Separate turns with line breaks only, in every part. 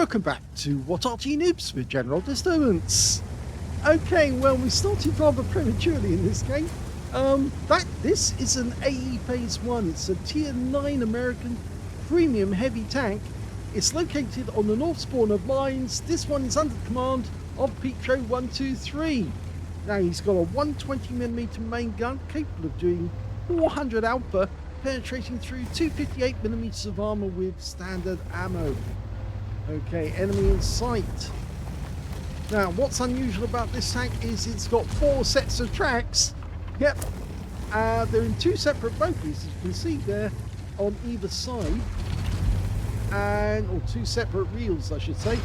Welcome back to What Arty Noobs with General Disturbance. Okay, well, we started rather prematurely in this game. This is an AE Phase 1. It's a Tier 9 American premium heavy tank. It's located on the north spawn of mines. This one is under command of pitro123. Now, he's got a 120mm main gun capable of doing 400 alpha, penetrating through 258mm of armor with standard ammo. Okay, enemy in sight. Now, what's unusual about this tank is it's got 4 sets of tracks. Yep, they're in 2 separate bogies, as you can see there, on either side, or 2 separate reels, I should say.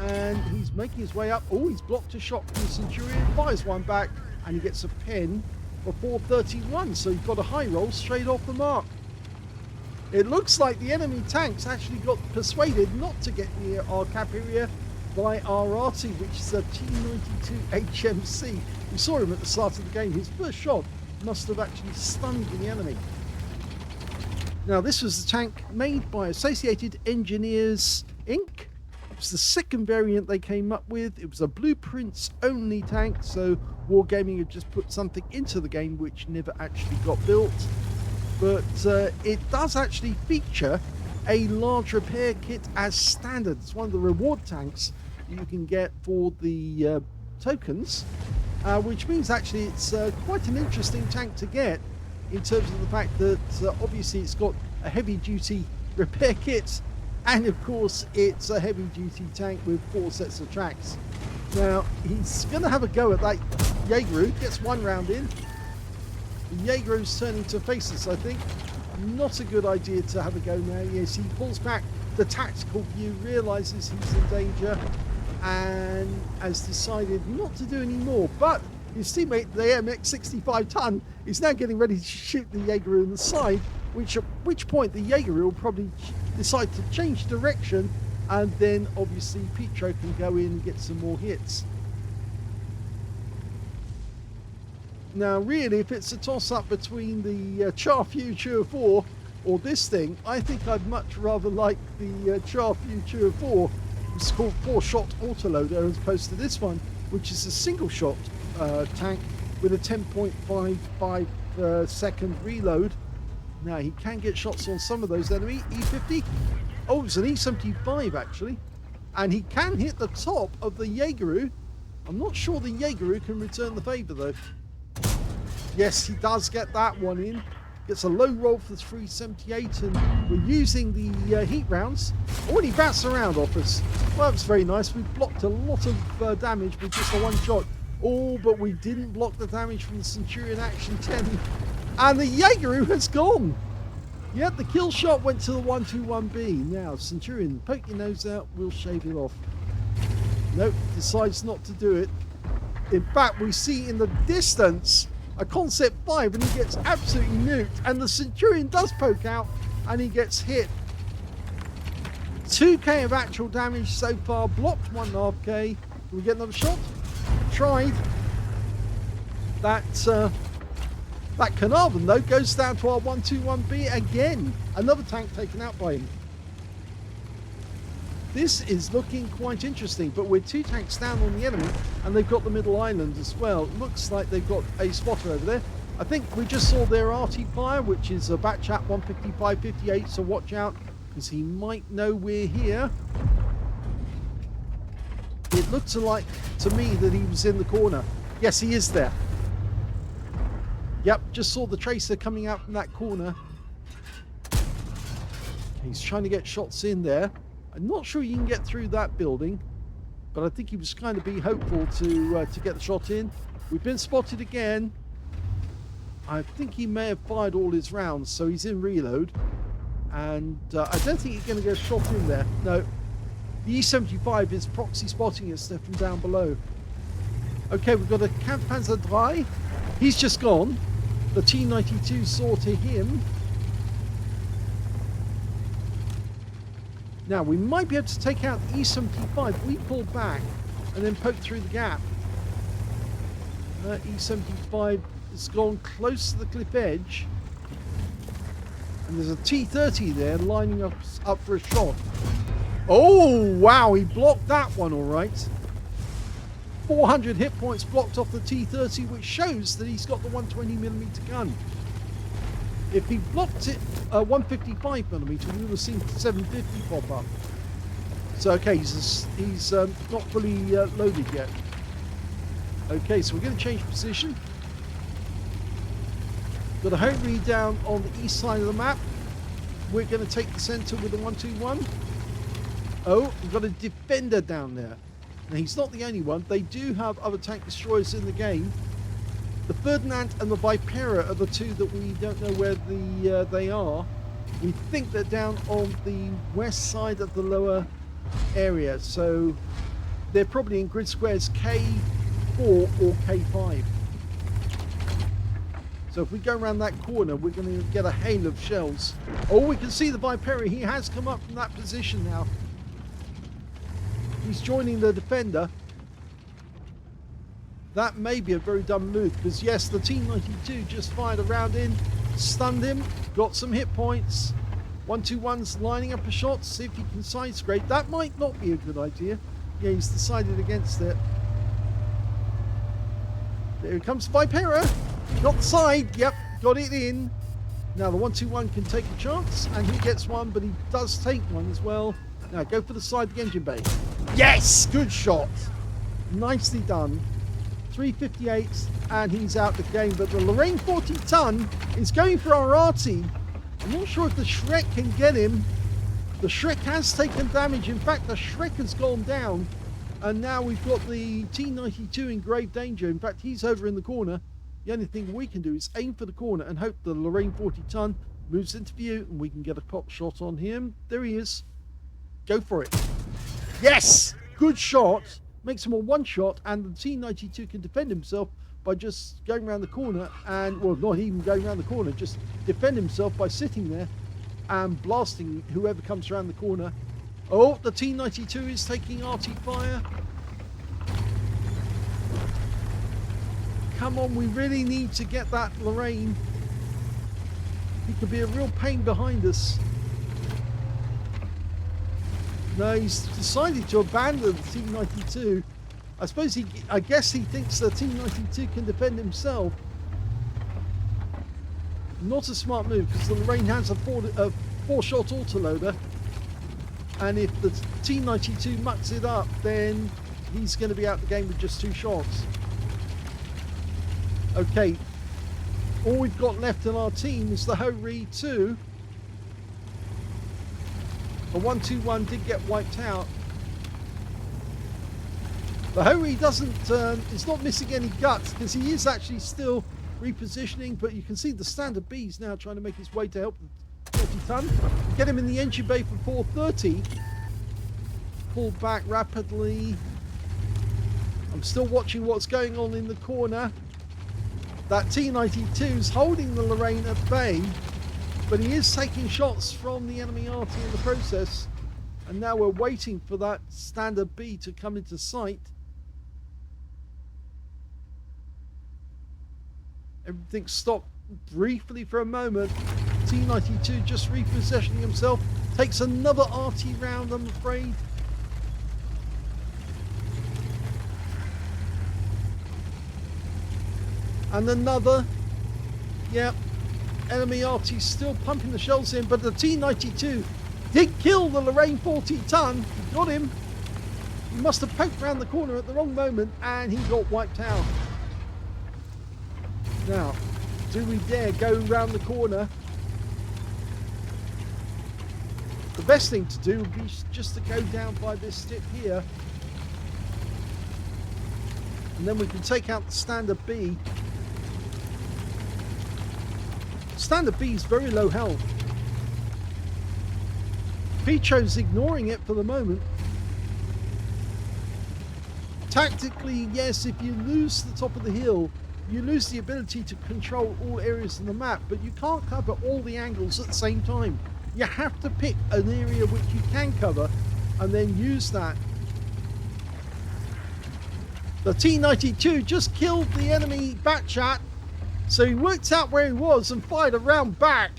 And he's making his way up. Oh, he's blocked a shot from the Centurion, fires one back, and he gets a pen for 431. So he's got a high roll straight off the mark. It looks like the enemy tanks actually got persuaded not to get near our cap area by our Arty, which is a T92 HMC. We saw him at the start of the game. His first shot must have actually stunned the enemy. Now, this was the tank made by Associated Engineers Inc. It was the second variant they came up with. It was a blueprints only tank, so Wargaming had just put something into the game which never actually got built. But it does actually feature a large repair kit as standard. It's one of the reward tanks you can get for the tokens, which means actually it's quite an interesting tank to get in terms of the fact that obviously it's got a heavy duty repair kit, and of course it's a heavy duty tank with 4 sets of tracks. Now, he's going to have a go at that Jaeger, gets 1 round in. The Jaeger's turning to face us, I think. Not a good idea to have a go now. Yes, he pulls back the tactical view, realises he's in danger, and has decided not to do any more. But his teammate, the MX 65 ton, is now getting ready to shoot the Jaeger in the side, at which point the Jaeger will probably decide to change direction, and then obviously Pitro can go in and get some more hits. Now, really, if it's a toss-up between the Char Future 4 or this thing, I think I'd much rather like the Char Future 4. It's called 4-shot autoloader as opposed to this one, which is a single-shot tank with a 10.55 second reload. Now, he can get shots on some of those enemy. E50. Oh, it's an E75, actually. And he can hit the top of the Jaeger. I'm not sure the Jaeger can return the favour, though. Yes, he does get that one in. Gets a low roll for the 378, and we're using the heat rounds. Already bounced around off us. Well, that was very nice. We blocked a lot of damage with just a 1 shot. Oh, but we didn't block the damage from the Centurion Action 10. And the Jaeger has gone. Yep, the kill shot went to the 121B. Now, Centurion, poke your nose out. We'll shave it off. Nope, decides not to do it. In fact, we see in the distance a Concept 5, and he gets absolutely nuked, and the Centurion does poke out and he gets hit. 2k of actual damage so far, blocked 1.5k. Can we get another shot? Tried. That Carnarvon though goes down to our 121B again. Another tank taken out by him. This is looking quite interesting, but we're 2 tanks down on the enemy, and they've got the middle island as well. Looks like they've got a spotter over there. I think we just saw their Arty fire, which is a batch at 155.58, so watch out, because he might know we're here. It looks like to me that he was in the corner. Yes, he is there. Yep, just saw the tracer coming out from that corner. He's trying to get shots in there. I'm not sure you can get through that building, but I think he was kind of be hopeful to get the shot in. We've been spotted again. I think he may have fired all his rounds, so he's in reload. And I don't think he's going to get shot in there. No, the E75 is proxy spotting us from down below. Okay, we've got a Kampfpanzer III. He's just gone. The T92 saw to him. Now, we might be able to take out the E75. We pull back and then poke through the gap. E75 has gone close to the cliff edge. And there's a T30 there lining up for a shot. Oh, wow, he blocked that one, all right. 400 hit points blocked off the T30, which shows that he's got the 120mm gun. If he blocked it 155mm, we would have seen 750 pop up. So, okay, he's not fully loaded yet. Okay, so we're going to change position. Got a home read down on the east side of the map. We're going to take the center with the 121. Oh, we've got a defender down there. Now, he's not the only one. They do have other tank destroyers in the game. The Ferdinand and the Vipera are the two that we don't know where they are. We think they're down on the west side of the lower area. So they're probably in grid squares K4 or K5. So if we go around that corner, we're going to get a hail of shells. Oh, we can see the Vipera. He has come up from that position now. He's joining the defender. That may be a very dumb move, because yes, the T92 just fired a round in, stunned him, got some hit points. 121's lining up a shot, see if he can side scrape. That might not be a good idea. Yeah, he's decided against it. There comes Vipera. Got the side. Yep, got it in. Now the 121 can take a chance, and he gets one, but he does take one as well. Now go for the side of the engine bay. Yes! Good shot. Nicely done. 358, and he's out the game. But the Lorraine 40 ton is going for our Arty. I'm not sure if the Shrek can get him. The Shrek has taken damage. In fact, the Shrek has gone down. And now we've got the T92 in grave danger. In fact, he's over in the corner. The only thing we can do is aim for the corner and hope the Lorraine 40 ton moves into view and we can get a pop shot on him. There he is. Go for it. Yes! Good shot. Makes him a one shot, and the T92 can defend himself by just going around the corner and, well, not even going around the corner, just defend himself by sitting there and blasting whoever comes around the corner. Oh, the T92 is taking Arty fire. Come on, we really need to get that Lorraine. He could be a real pain behind us. No, he's decided to abandon the T92. I guess he thinks the T92 can defend himself. Not a smart move, because the Lorraine has a four-shot autoloader. And if the T92 mucks it up, then he's going to be out the game with just 2 shots. Okay, all we've got left in our team is the Ho-Ri 2. The 121 did get wiped out. The Ho-Ri is not missing any guts, because he is actually still repositioning, but you can see the standard B's now trying to make his way to help the 40 ton. Get him in the engine bay for 430. Pull back rapidly. I'm still watching what's going on in the corner. That T92's holding the Lorraine at bay, but he is taking shots from the enemy Arty in the process. And now we're waiting for that standard B to come into sight. Everything stopped briefly for a moment. T92 just repositioning himself. Takes another Arty round, I'm afraid. And another. Yep. Enemy Arty still pumping the shells in, but the T92 did kill the Lorraine 40 ton. He got him. He must have poked around the corner at the wrong moment, and he got wiped out. Now, do we dare go round the corner? The best thing to do would be just to go down by this dip here. And then we can take out the standard B. Standard B is very low health. Picho's ignoring it for the moment. Tactically, yes, if you lose the top of the hill, you lose the ability to control all areas of the map, but you can't cover all the angles at the same time. You have to pick an area which you can cover and then use that. The T92 just killed the enemy Batchat, so he worked out where he was and fired a round back,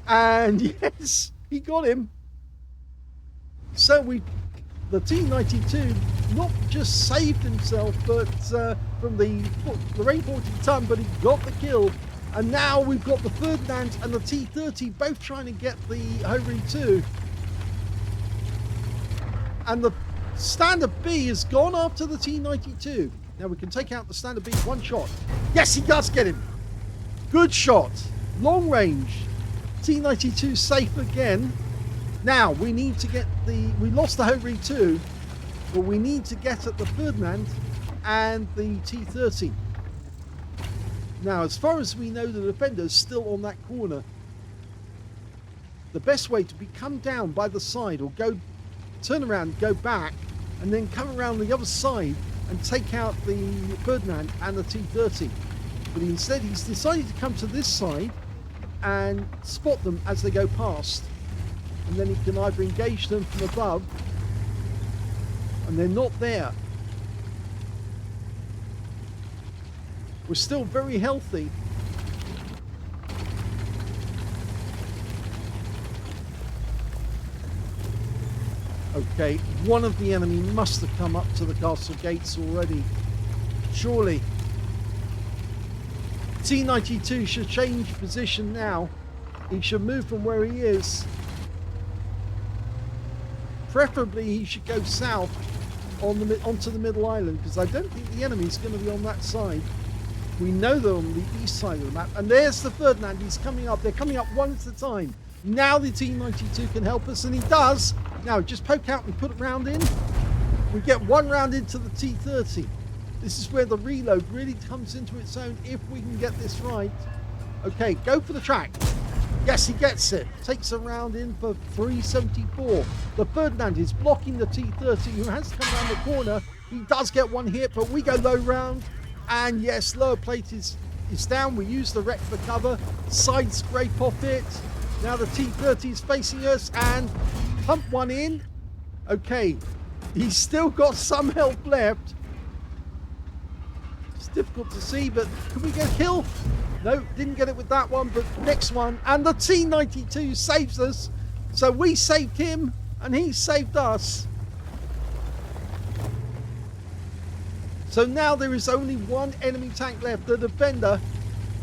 and yes, he got him. so the T92 not just saved himself, but from the Rain 40 ton, but he got the kill. And now we've got the Ferdinand and the T30 both trying to get the Hori 2. And the Standard B has gone after the T92. Now we can take out the Standard B one shot. Yes, he does get him. Good shot. Long range. T92 safe again. Now we need to get we lost the Hori 2, but we need to get at the Ferdinand and the T30. Now, as far as we know, the defender's still on that corner. The best way to be come down by the side or turn around, go back, and then come around the other side and take out the Ferdinand and the T30. But instead, he's decided to come to this side and spot them as they go past. And then he can either engage them from above, and they're not there. We're still very healthy. Okay, one of the enemy must have come up to the castle gates already. Surely. T92 should change position now. He should move from where he is. Preferably he should go south onto the middle island, because I don't think the enemy's going to be on that side. We know they're on the east side of the map. And there's the Ferdinand. He's coming up. They're coming up one at a time. Now the T92 can help us, and he does. Now just poke out and put a round in. We get one round into the T30. This is where the reload really comes into its own if we can get this right. Okay, go for the track. Yes, he gets it. Takes a round in for 374. The Ferdinand is blocking the T30, who has to come around the corner. He does get one hit, but we go low round. And yes, lower plate is down. We use the wreck for cover. Side scrape off it. Now the T30 is facing us and pump one in. Okay, he's still got some health left. It's difficult to see, but can we get a kill? No, didn't get it with that one, but next one. And the T92 saves us. So we saved him and he saved us. So now there is only one enemy tank left, the defender.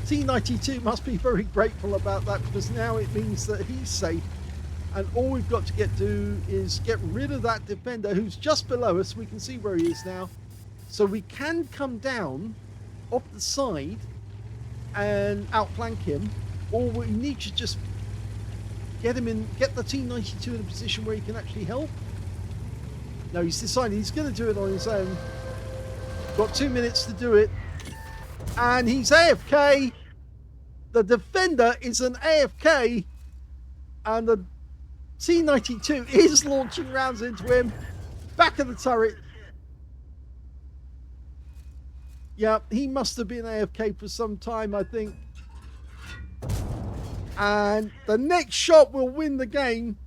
T92 must be very grateful about that, because now it means that he's safe. And all we've got to do is get rid of that defender who's just below us. We can see where he is now. So we can come down off the side and outflank him, or we need to just get the T92 in a position where he can actually help. No, he's decided he's going to do it on his own. Got 2 minutes to do it. And he's AFK. The defender is an AFK. And the T92 is launching rounds into him. Back of the turret. Yeah, he must have been AFK for some time, I think. And the next shot will win the game.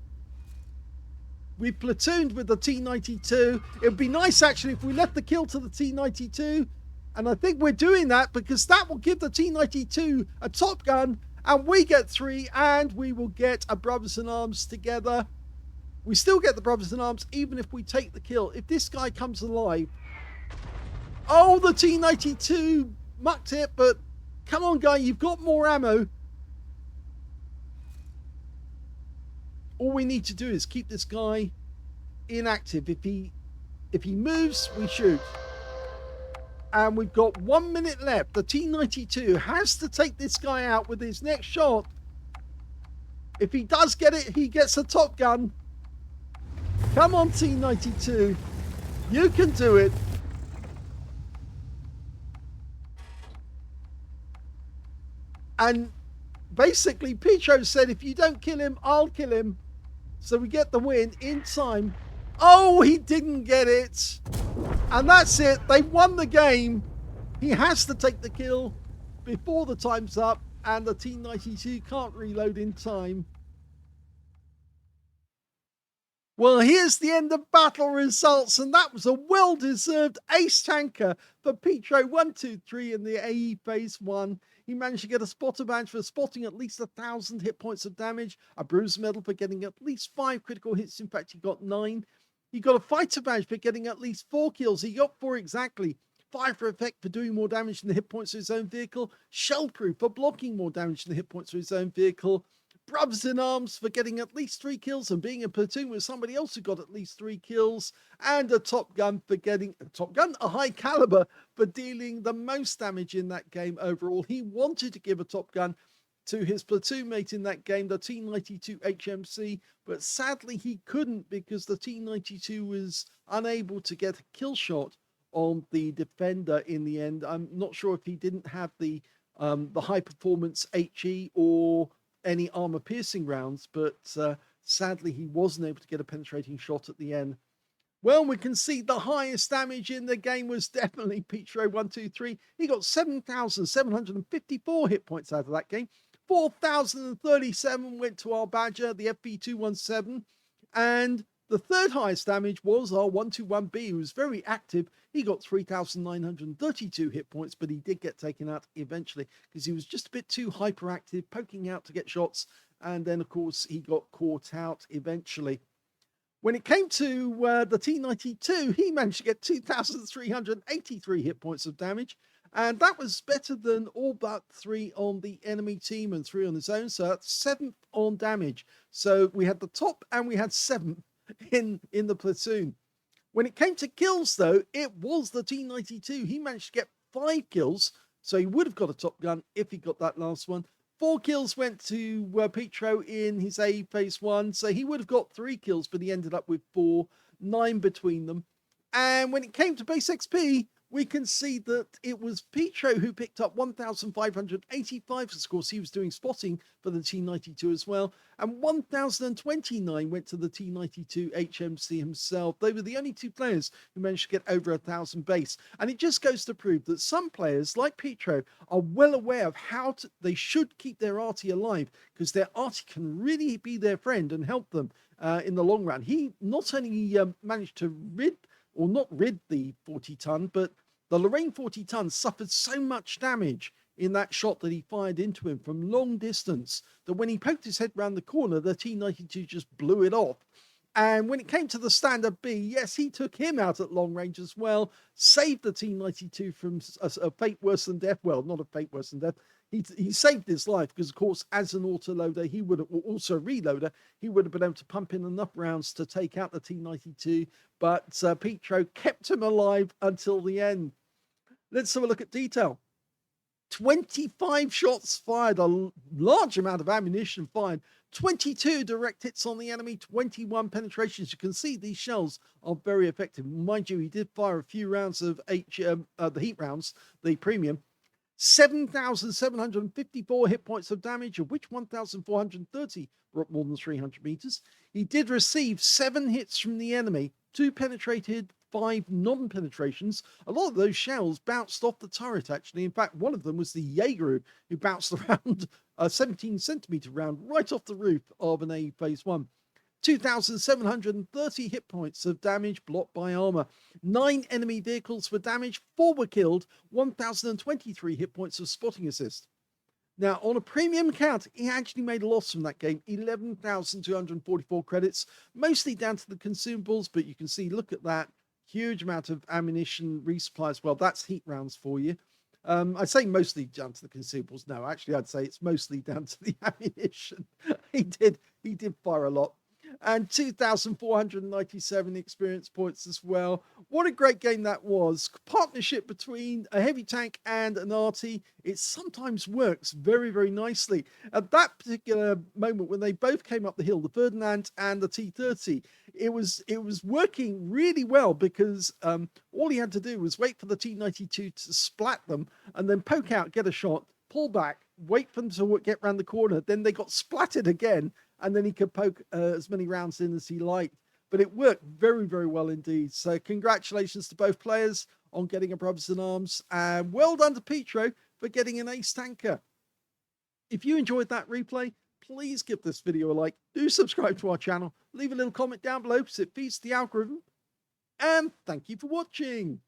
We platooned with the T92. It would be nice, actually, if we left the kill to the T92. And I think we're doing that, because that will give the T92 a top gun. And we get 3, and we will get a Brothers in Arms together. We still get the Brothers in Arms, even if we take the kill. If this guy comes alive. Oh, the T92 mucked it, but come on, guy, you've got more ammo. All we need to do is keep this guy inactive. If he moves, we shoot. And we've got 1 minute left. The T92 has to take this guy out with his next shot. If he does get it, he gets a top gun. Come on, T92. You can do it. And basically, Petro said, if you don't kill him, I'll kill him. So we get the win in time. Oh, he didn't get it. And that's it. They won the game. He has to take the kill before the time's up. And the T92 can't reload in time. Well, here's the end of battle results. And that was a well-deserved ace tanker for pitro123 in the AE Phase 1. He managed to get a spotter badge for spotting at least 1,000 hit points of damage, a bruise medal for getting at least 5 critical hits. In fact, he got 9. He got a fighter badge for getting at least 4 kills. He got 4 exactly. 5 for effect for doing more damage than the hit points of his own vehicle. Shellproof for blocking more damage than the hit points of his own vehicle. Brothers in Arms for getting at least 3 kills and being in platoon with somebody else who got at least 3 kills. And a Top Gun for getting a high caliber for dealing the most damage in that game overall. He wanted to give a Top Gun to his platoon mate in that game, the T92 HMC, but sadly he couldn't because the T92 was unable to get a kill shot on the defender in the end. I'm not sure if he didn't have the high performance HE or any armor piercing rounds, but sadly he wasn't able to get a penetrating shot at the end. Well, we can see the highest damage in the game was definitely pitro123. He got 7,754 hit points out of that game. 4,037 went to our Badger, the FP217, and the third highest damage was our 121B, who was very active. He got 3,932 hit points, but he did get taken out eventually because he was just a bit too hyperactive, poking out to get shots, and then, of course, he got caught out eventually. When it came to the T92, he managed to get 2,383 hit points of damage, and that was better than all but 3 on the enemy team and 3 on his own, so that's 7th on damage. So we had the top and we had 7th in the platoon. When it came to kills, though, it was the T92. He managed to get 5 kills, so he would have got a Top Gun if he got that last one. 4 kills went to Pitro in his A phase 1, so he would have got 3 kills, but he ended up with 4, 9 between them. And when it came to base XP, we can see that it was Pitro who picked up 1,585, because of course he was doing spotting for the T92 as well, and 1,029 went to the T92 HMC himself. They were the only 2 players who managed to get over 1,000 base, and it just goes to prove that some players like Pitro are well aware of how they should keep their Arty alive, because their Arty can really be their friend and help them in the long run. He not only managed to not rid the 40-ton, but the Lorraine 40-ton suffered so much damage in that shot that he fired into him from long distance that when he poked his head round the corner, the T92 just blew it off. And when it came to the Standard B, yes, he took him out at long range as well, saved the T92 from a fate worse than death. Well, not a fate worse than death. He saved his life because, of course, as an autoloader, he would have also a reloader. He would have been able to pump in enough rounds to take out the T92, but Pitro kept him alive until the end. Let's have a look at detail. 25 shots fired, a large amount of ammunition fired, 22 direct hits on the enemy, 21 penetrations. You can see these shells are very effective. Mind you, he did fire a few rounds of the heat rounds, the premium. 7,754 hit points of damage, of which 1,430 were up more than 300 meters. He did receive 7 hits from the enemy, 2 penetrated, 5 non-penetrations. A lot of those shells bounced off the turret, actually. In fact, one of them was the Jaeger, who bounced around a 17-centimeter round right off the roof of an A phase 1. 2,730 hit points of damage blocked by armor. 9 enemy vehicles were damaged, 4 were killed, 1,023 hit points of spotting assist. Now, on a premium count, he actually made a loss from that game, 11,244 credits, mostly down to the consumables, but you can see, look at that, huge amount of ammunition resupplies. Well, that's heat rounds for you. I'd say mostly down to the consumables. No, actually, I'd say it's mostly down to the ammunition. He did fire a lot. And 2,497 experience points as well. What a great game that was. Partnership between a heavy tank and an Arty. It sometimes works very, very nicely. At that particular moment when they both came up the hill, the Ferdinand and the T30, it was working really well because all he had to do was wait for the T92 to splat them and then poke out, get a shot, pull back, wait for them to get round the corner. Then they got splatted again, and then he could poke as many rounds in as he liked. But it worked very, very well indeed. So congratulations to both players on getting a Brothers in Arms, and well done to Pitro for getting an ace tanker. If you enjoyed that replay, please give this video a like. Do subscribe to our channel. Leave a little comment down below because it feeds the algorithm. And thank you for watching.